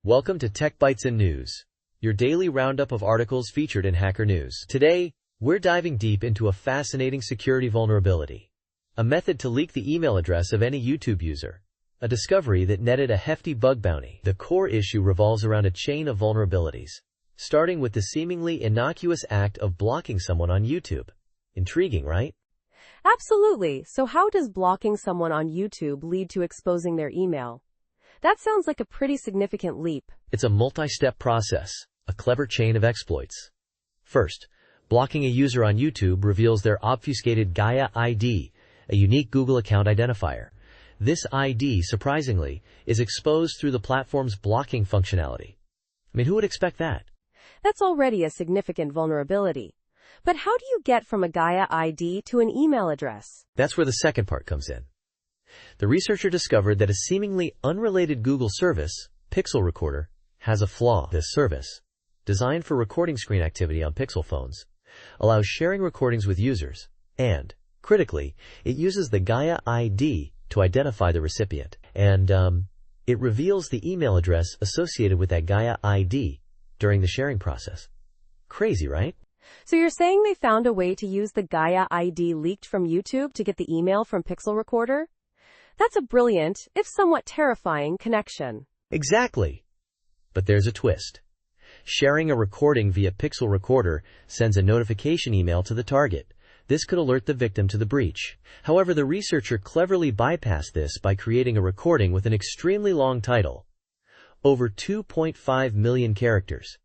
Welcome to Tech Bytes and News, your daily roundup of articles featured in Hacker News. Today, we're diving deep into a fascinating security vulnerability, a method to leak the email address of any YouTube user, a discovery that netted a hefty bug bounty. The core issue revolves around a chain of vulnerabilities, starting with the seemingly innocuous act of blocking someone on YouTube. Intriguing, right? Absolutely. So how does blocking someone on YouTube lead to exposing their email? That sounds like a pretty significant leap. It's a multi-step process, a clever chain of exploits. First, blocking a user on YouTube reveals their obfuscated Gaia ID, a unique Google account identifier. This ID, surprisingly, is exposed through the platform's blocking functionality. Who would expect that? That's already a significant vulnerability. But how do you get from a Gaia ID to an email address? That's where the second part comes in. The researcher discovered that a seemingly unrelated Google service, Pixel Recorder, has a flaw. This service, designed for recording screen activity on Pixel phones, allows sharing recordings with users, and, critically, it uses the Gaia ID to identify the recipient. And, it reveals the email address associated with that Gaia ID during the sharing process. Crazy, right? So you're saying they found a way to use the Gaia ID leaked from YouTube to get the email from Pixel Recorder? That's a brilliant, if somewhat terrifying, connection. Exactly. But there's a twist. Sharing a recording via Pixel Recorder sends a notification email to the target. This could alert the victim to the breach. However, the researcher cleverly bypassed this by creating a recording with an extremely long title, over 2.5 million characters,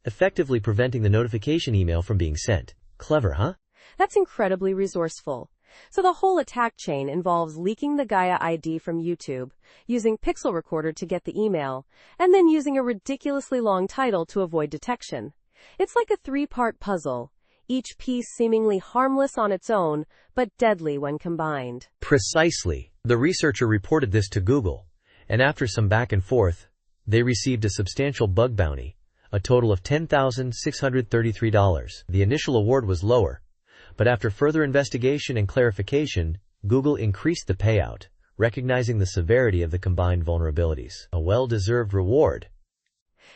effectively preventing the notification email from being sent. Clever, huh? That's incredibly resourceful. So the whole attack chain involves leaking the Gaia ID from YouTube, using Pixel Recorder to get the email, and then using a ridiculously long title to avoid detection. It's like a three-part puzzle, each piece seemingly harmless on its own, but deadly when combined. Precisely. The researcher reported this to Google, and after some back and forth, they received a substantial bug bounty, a total of $10,633. The initial award was lower, but after further investigation and clarification, Google increased the payout, recognizing the severity of the combined vulnerabilities. A well-deserved reward.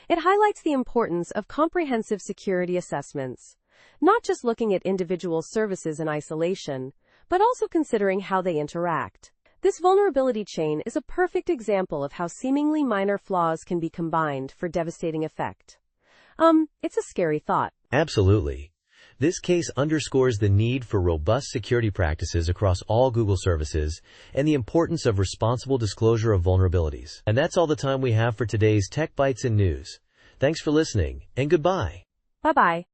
It highlights the importance of comprehensive security assessments, not just looking at individual services in isolation, but also considering how they interact. This vulnerability chain is a perfect example of how seemingly minor flaws can be combined for devastating effect. It's a scary thought. Absolutely. This case underscores the need for robust security practices across all Google services and the importance of responsible disclosure of vulnerabilities. And that's all the time we have for today's Tech Bytes and News. Thanks for listening, and goodbye. Bye-bye.